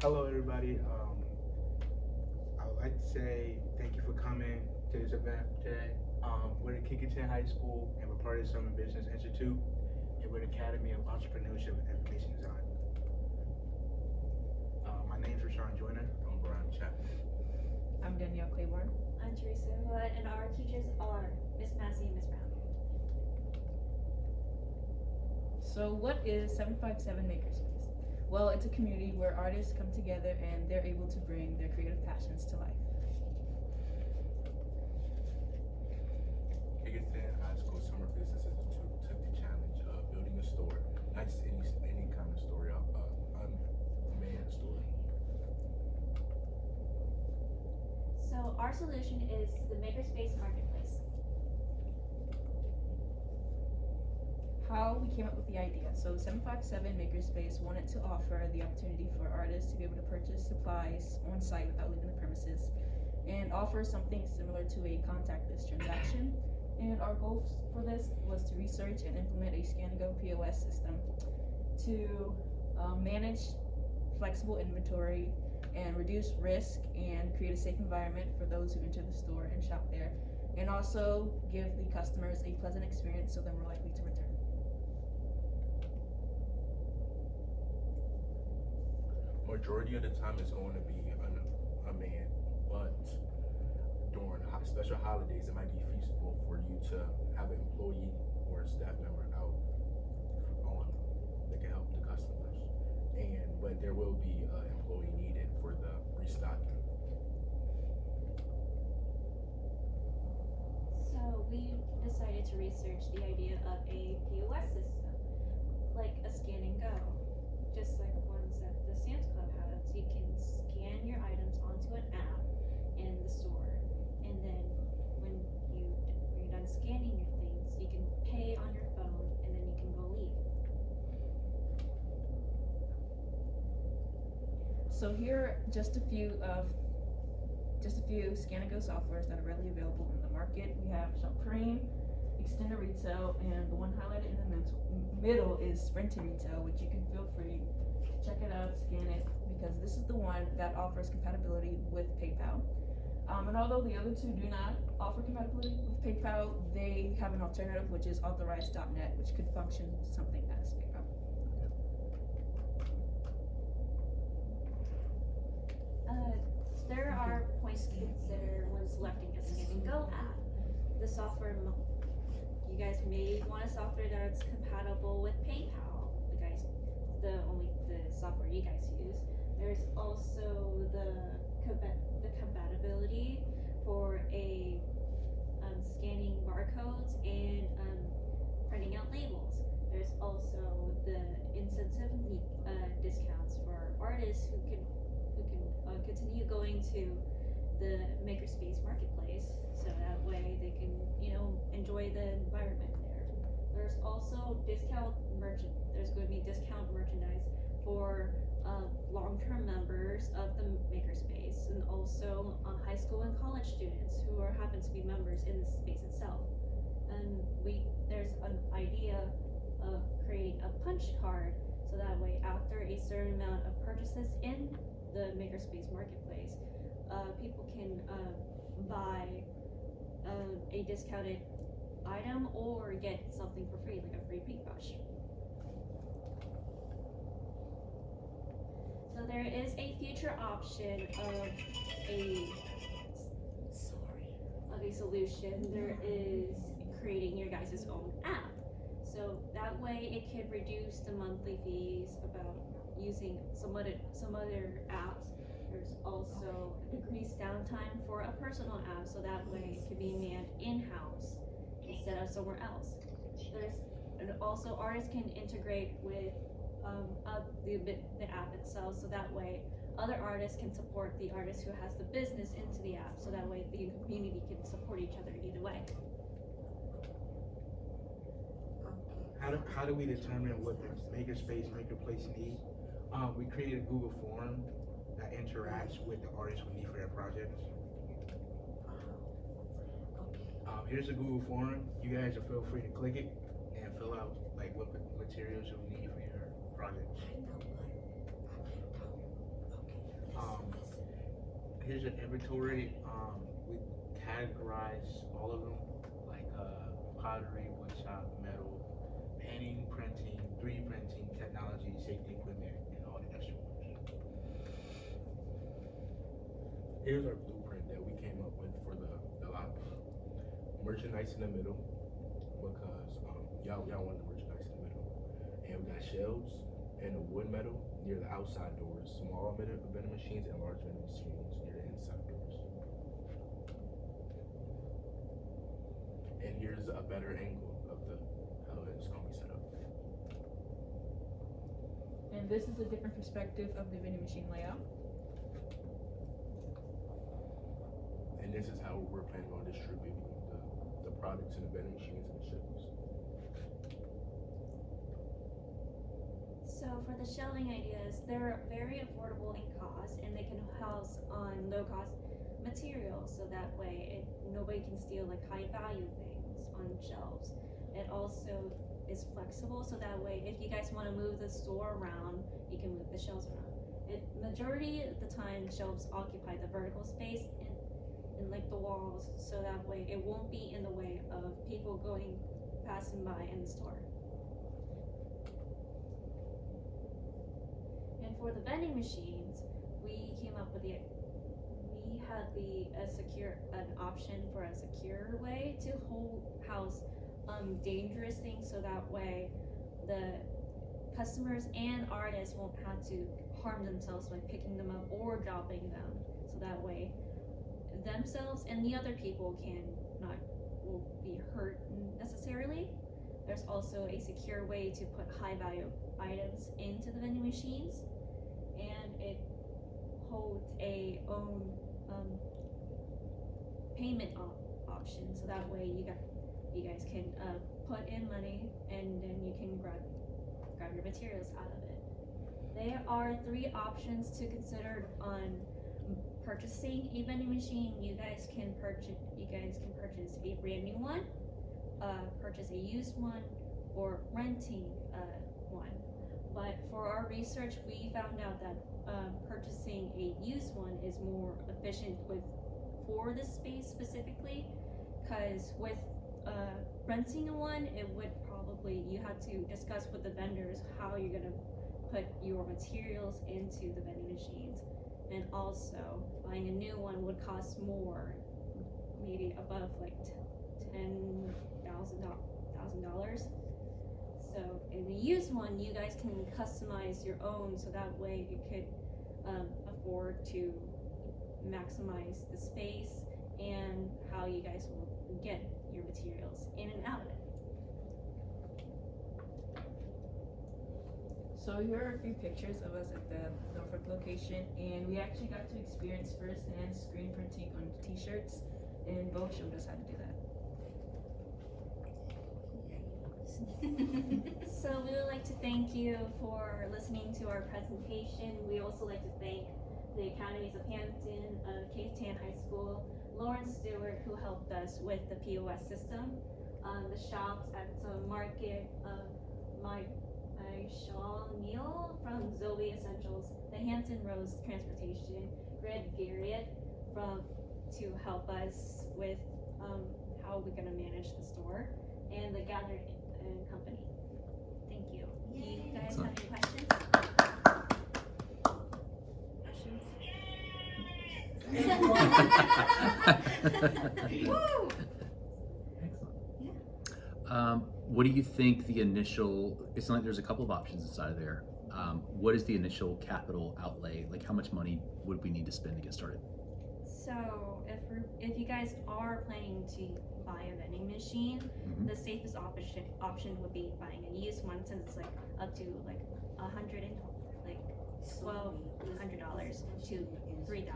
Hello, everybody. I would like to say thank you for coming to this event today. We're at Kickinton High School, and we're part of the Summer Business Institute, and we're the Academy of Entrepreneurship and Information Design. My name's Rashawn Joyner. I'm Brian Chapman. I'm Danielle Claiborne. I'm Teresa Hood, and our teachers are Miss Massey and Miss Brown. So what is 757 Makerspace? Well, it's a community where artists come together and they're able to bring their creative passions to life. Kickinton High School Summer Business Institute took the challenge of building a store, not just any kind of story, unmanned story. So our solution is the Makerspace Marketplace. How we came up with the idea. So 757 Makerspace wanted to offer the opportunity for artists to be able to purchase supplies on site without leaving the premises and offer something similar to a contactless transaction. And our goal for this was to research and implement a scan and go POS system to manage flexible inventory and reduce risk and create a safe environment for those who enter the store and shop there, and also give the customers a pleasant experience so they're more likely to return. Majority of the time it's going to be unmanned, but during special holidays it might be feasible for you to have an employee or a staff member out on that can help the customers. But there will be an employee needed for the restocking. So we decided to research the idea of a POS system, like a scan and go, just like ones that the Sam's Club has. You can scan your items onto an app in the store, and then when you're done scanning your things, you can pay on your phone, and then you can go leave. So here are just a few scan and go softwares that are readily available in the market. We have Shop Cream, Extended Retail, and the one highlighted in the middle is Sprinty Retail, which you can feel free to check it out, scan it, because this is the one that offers compatibility with PayPal. And although the other two do not offer compatibility with PayPal, they have an alternative, which is authorized.net, which could function something as PayPal. There are points to consider when selecting a scan and go app. The software, you guys may want a software that's compatible with PayPal. The software you guys use. There's also the compatibility for scanning barcodes and printing out labels. There's also the incentive discounts for artists who can continue going to the Makerspace Marketplace, so that way they can enjoy the environment there. There's also there's going to be discount merchandise for long-term members of the Makerspace, and also high school and college students who happen to be members in the space itself. And there's an idea of creating a punch card, so that way after a certain amount of purchases in the Makerspace Marketplace, people can buy a discounted item or get something for free, like a free paintbrush. So there is a future option of a solution. There is creating your guys' own app. So that way it can reduce the monthly fees about using some other apps. There's also decreased downtime for a personal app, so that way it can be manned in-house instead of somewhere else. And also artists can integrate with the app itself, so that way other artists can support the artist who has the business into the app, so that way the community can support each other either way. How do we determine what the Makerspace Marketplace need? We created a Google form that interacts with the artists we need for their projects. Here's a Google form. You guys are feel free to click it and fill out like what materials you need for your project. Here's an inventory. We categorize all of them, like pottery, woodshop, metal, painting, printing, 3D printing, technology, safety equipment, and all the extra ones. Here's our blueprint that we came up with for the lot. Merchandise in the middle, because y'all want the merchandise in the middle. And we got shelves and a wood metal near the outside doors, small vending machines and large vending machines near the inside doors. And here's a better angle of how it's going to be set up. And this is a different perspective of the vending machine layout. And this is how we're planning on distributing the products in the vending machines and the shelves. So for the shelving ideas, they're very affordable in cost, and they can house on low-cost materials, so that way nobody can steal like high-value things on shelves. It also is flexible, so that way if you guys want to move the store around, you can move the shelves around. Majority of the time, shelves occupy the vertical space and like the walls, so that way it won't be in the way of people passing by in the store. And for the vending machines, we came up with an option for a secure way to house dangerous things, so that way the customers and artists won't have to harm themselves by picking them up or dropping them, so that way themselves and the other people will be hurt necessarily. There's also a secure way to put high value items into the vending machines, and it holds a own payment option, so that way you guys can put in money and then you can grab your materials out of it. There are 3 options to consider on purchasing a vending machine. You guys can purchase a brand new one, purchase a used one, or renting one. But for our research, we found out that purchasing a used one is more efficient for this space specifically, because with renting one, it would you have to discuss with the vendors how you're gonna put your materials into the vending machines, and also buying a new one would cost more, maybe above like $10,000. So in the used one, you guys can customize your own, so that way you could afford to maximize the space and how you guys will get your materials in and out of it. So here are a few pictures of us at the Norfolk location, and we actually got to experience firsthand screen printing on t-shirts, and Bo showed us how to do that. So we would like to thank you for listening to our presentation. We also like to thank the Academies of Hampton, K-10 High School, Lauren Stewart, who helped us with the POS system, the shops at the market, Shaw Neal from Zoe Essentials, the Hampton Roads Transportation, Greg Garrett to help us with how we're going to manage the store, and the Gather and Company. Thank you. Do you guys have any questions? Woo! What do you think the initial, it's not like there's a couple of options inside of there. What is the initial capital outlay? Like how much money would we need to spend to get started? So if you guys are planning to buy a vending machine, the safest option would be buying a used one, since it's like up to like $1,200 to $3,000.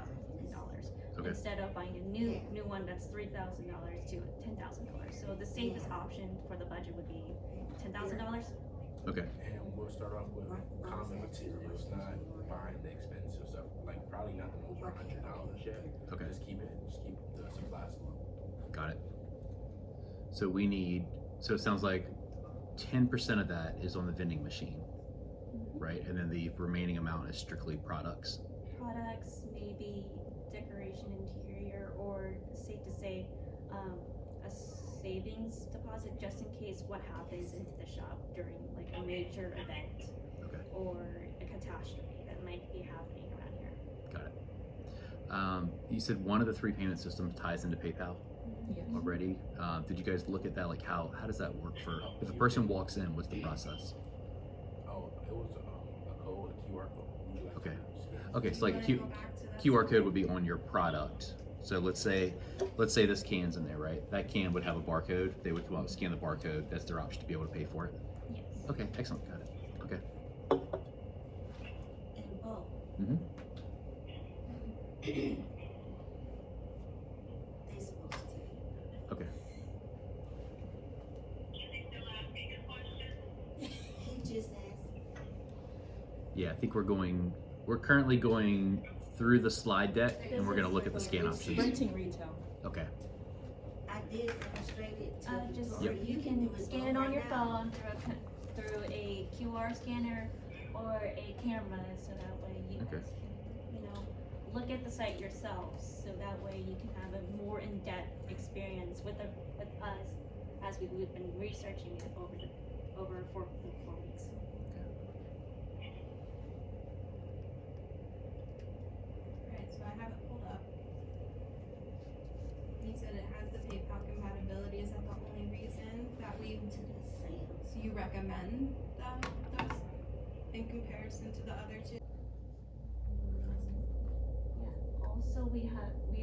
Okay. Instead of buying a new one that's $3,000 to $10,000. So the safest option for the budget would be $10,000. Okay. And we'll start off with common materials, not buying the expensive stuff, like probably nothing over $100 yet. Okay. Just keep the supplies low. Got it. So it sounds like 10% of that is on the vending machine, right? And then the remaining amount is strictly products. products, maybe decoration interior, or safe to say, a savings deposit just in case what happens into the shop during like a major event Okay. or a catastrophe that might be happening around here. Got it. You said one of the 3 payment systems ties into PayPal Yes. already. Did you guys look at that? Like how does that work for if a person walks in? What's the process? Oh, it was a code, a QR code. We like Okay. to scan. Okay, so like a You wanna go back to that QR slide? code would be on your product. So let's say this can's in there, right? That can would have a barcode. They would come out and scan the barcode. That's their option to be able to pay for it. Yes. Okay, excellent. Got it. Okay. And both. Mm-hmm. They supposed to. Okay. He just asked. Yeah, I think we're currently going through the slide deck and we're gonna look at the scan options. Renting retail. Okay. I did demonstrate it to Just Victoria. you do can it scan it on right your now. phone through a QR scanner or a camera, so that way you Okay. guys can, look at the site yourselves. So that way you can have a more in-depth experience with us as we've been researching it over 4 weeks. Right, so I have it pulled up. You said it has the PayPal compatibility. Is that the only reason that we, To the sales. so you recommend those in comparison to the other two? Also, we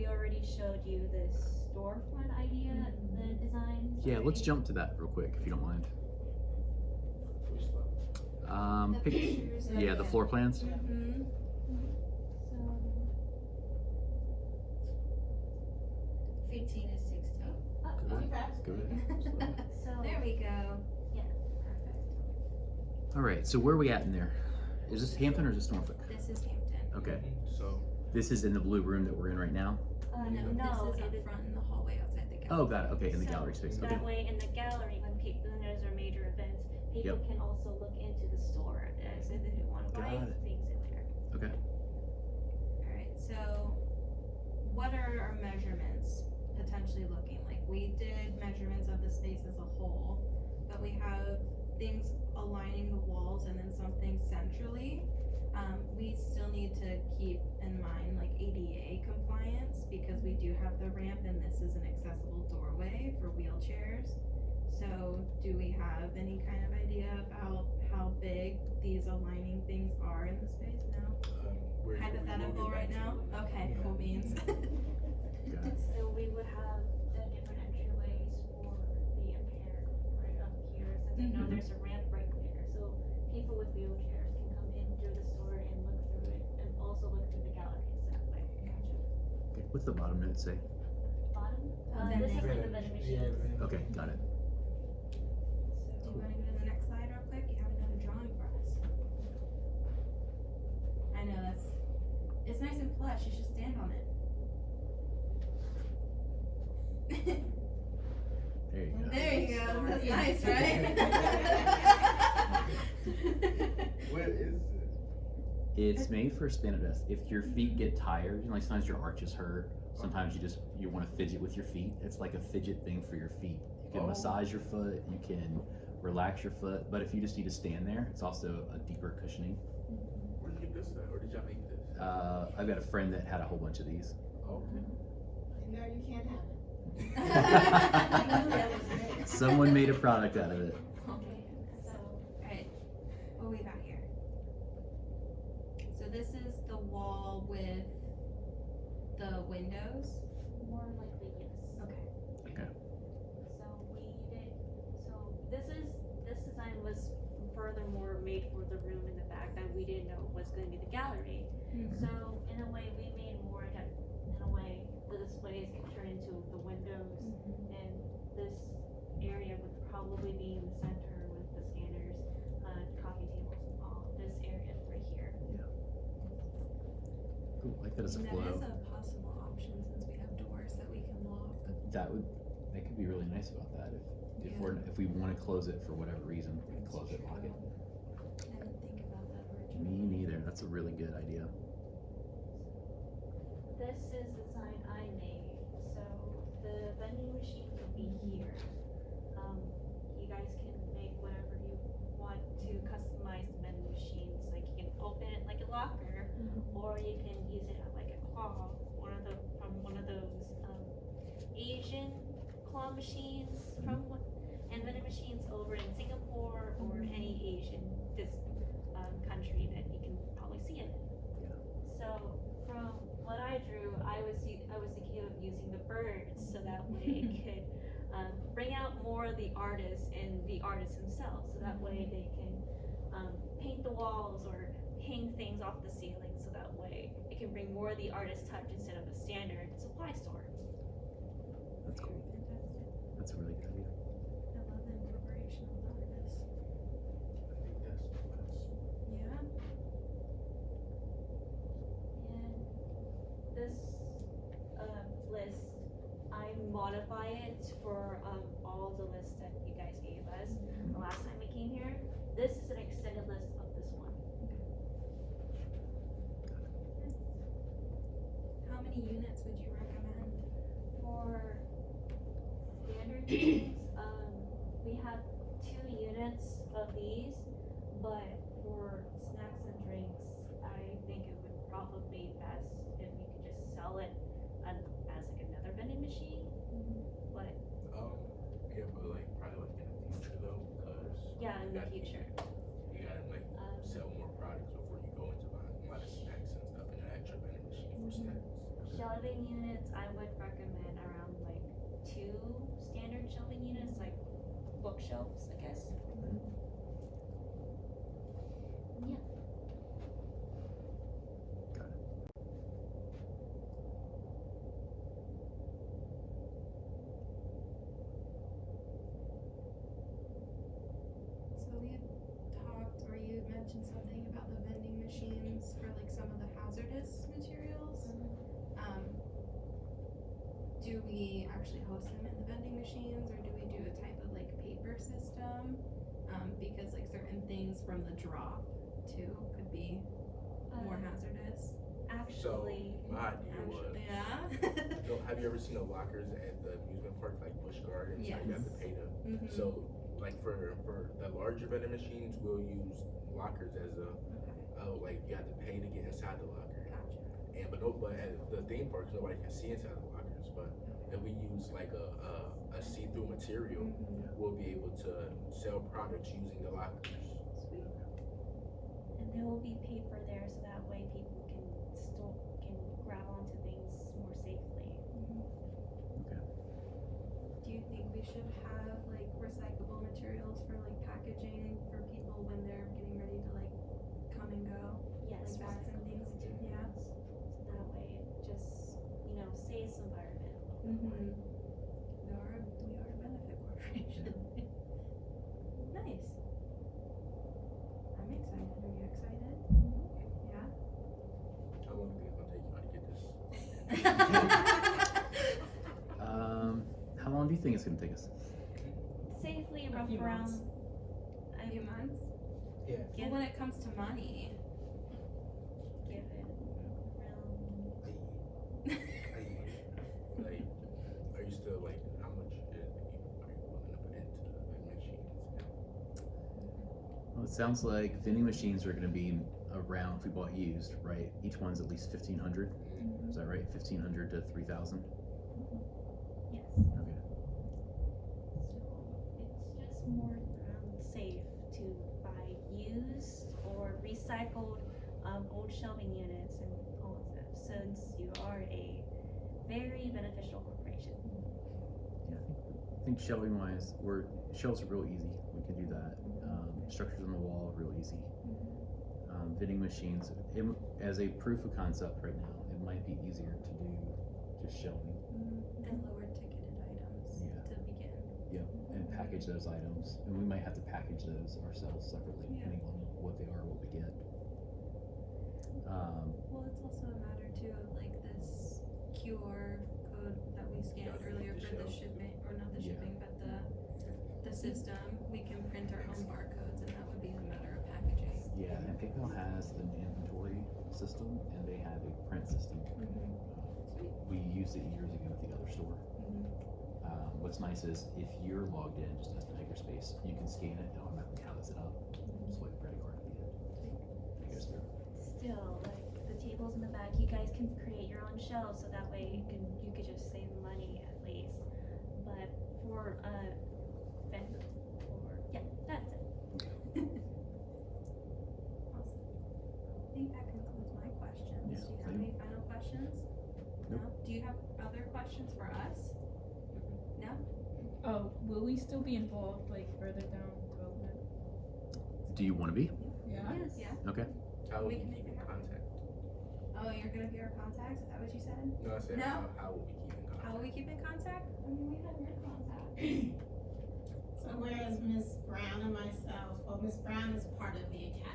already showed you the storefront idea, the design. Yeah, let's jump to that real quick if you don't mind. Which slide? The Pick, pictures of yeah, the floor plans. Mm-hmm. So 15 and 16. Good. So There we go. perfect. All right, so where are we at in there? Is this Hampton or is this Norfolk? This is Hampton. Okay. So, This is in the blue room that we're in right now. No, No, this is it up front in the hallway outside the gallery. Oh, got it. Okay, in the So, gallery space. Okay. That way, in the gallery, when there's our major events, people Yep. can also look into the store as if they want to buy Got it. things in there. Okay. Alright, so what are our measurements potentially looking like? We did measurements of the space as a whole, but we have things aligning the walls and then something centrally. We still need to keep in mind like ADA compliance because we do have the ramp and this is an accessible doorway for wheelchairs. So do we have any kind of idea about how big these aligning things are in the space now? we'll Hypothetical get right back now? to it. Okay, Yeah. cool beans. Got it. So we would have the different entryways for the impaired right up here, since I know Mhm. there's a ramp right there. So people with wheelchairs can come in through the store and look through it, and also look through the gallery that way. Okay. What's the bottom note say? Bottom, Vending. this is for the vending machines. Okay, got it. Do you wanna go to the next slide real quick? You have another drawing for us. I know it's nice and plush, you should stand on it. There you go. There you go, that's nice, right? What is it? It's made for spinning. If your feet get tired, like sometimes your arches hurt, sometimes you want to fidget with your feet. It's like a fidget thing for your feet. You can Oh. massage your foot, you can relax your foot, but if you just need to stand there, it's also a deeper cushioning. Where did you get this at? Or did y'all make this? I've got a friend that had a whole bunch of these. Okay. No, you can't have it. Someone made a product out of it. Okay, so Alright, what we got here? So this is the wall with the windows. more likely, yes. Okay. So this design was furthermore made for the room in the back that we didn't know was going to be the gallery. So in a way, we made more that, in a way, the displays can turn into the windows, and this area would probably be in the center with the scanners, coffee tables, and all this area right here. Cool, like that as a And flow. that is a possible option since we have doors that we can lock. That could be really nice about that. If we want to close it for whatever reason, we can close it, lock it. I didn't think about that originally. Me neither. That's a really good idea. this is the design I made. So the vending machine will be here. You guys can make whatever you want to customize the vending machines. Like you can open it like a locker, or you can use it like a claw, from one of those Asian claw machines and vending machines over in Singapore or any Asian country that you can probably see it. So from what I drew, I was thinking of using the birds so that way it could bring out more of the artists and the artists themselves. So that way they can paint the walls or hang things off the ceiling. So that way it can bring more of the artist touch instead of a standard supply store. That's cool. Fantastic. That's a really good idea. I love the incorporation of the artist. I think that's the best. Yeah. And this list, I modify it for all the lists that you guys gave us the last time we came here. This is an extended list of this one. How many units would you recommend? For standard units, we have 2 units of these, but for snacks and drinks, I think it would probably be best if you could just sell it as like another vending machine. But Yeah, but like probably like in the future though, because yeah, in the gotta- future. you gotta like sell more products before you go into buying a lot of snacks and stuff in an extra vending machine for snacks. Shelving units, I would recommend around like 2 standard shelving units, like bookshelves, I guess. Yeah. Got it. So we had talked, or you had mentioned something about the vending machines for like some of the hazardous materials. Do we actually host them in the vending machines, or do we do a type of like paper system? Because like certain things from the drop too could be more hazardous. Actually, My idea was, Yeah. have you ever seen the lockers at the amusement park like Busch Gardens? How you have to Yes. pay to. Mhm. So like for the larger vending machines, we'll use lockers as like you have to pay to get inside the locker. Gotcha. But at the theme parks, nobody can see inside the lockers. But if we use like a see-through material, we'll be able to sell products using the lockers. Sweet. and there will be paper there so that way people can grab onto things more safely. Do you think we should have like recyclable materials for like packaging for people when they're getting ready to like come and go? Yes, Like bags and things too, yeah. So that way it just, saves the environment. Mm-hmm. We are a benefit corporation. Nice. I'm excited. Are you excited? Yeah. How long do you think it'll take you to get this? How long do you think it's gonna take us? Safely, A rough few around. months. A few months? Yeah. Well, when it comes to money. Give it around. Like, are you still like, how much are you willing to put into the machines? Well, it sounds like vending machines are gonna be around, if we bought used, right? Each one's at least 1,500. Is that right? 1,500 to 3,000. Yes. Okay. So it's just more safe to buy used or recycled old shelving units and all of that, since you are a very beneficial corporation. Yeah, I think shelving wise, shelves are real easy. We can do that. Structures on the wall, real easy. Vending machines, as a proof of concept right now, it might be easier to do just shelving. And lower ticketed items Yeah. to begin. Yep, and package those items, and we might have to package those ourselves separately, Yeah. depending on what they are, what we get. Well, it's also a matter too of like this QR code that we scanned Yeah, earlier the for the shelves. shipping, or not the Yeah. shipping, but the system. We can print our own barcodes, and that would be a matter of packaging. Yeah, and PayPal has an inventory system, and they have a print system. We used it years ago at the other store. What's nice is if you're logged in just as the makerspace, you can scan it, it automatically tallies it up, swipe credit card at the end. It goes through. Still, like the tables in the back, you guys can create your own shelves, so that way you could just save money at least. But for vendor, yeah, that's it. Awesome. I think that concludes my questions. Yeah, Do you have same. any final questions? Nope. No? Do you have other questions for us? No? Oh, will we still be involved like further down development? Do you want to be? Yeah. Yes. Yeah. Okay. How will We we can keep make in it happen. contact? Oh, you're gonna be our contacts? Is that what you said? No, I said No. how will we keep in contact? How will we keep in contact? I mean, we have your contact. So whereas Ms. Brown and myself, well, Ms. Brown is part of the academy.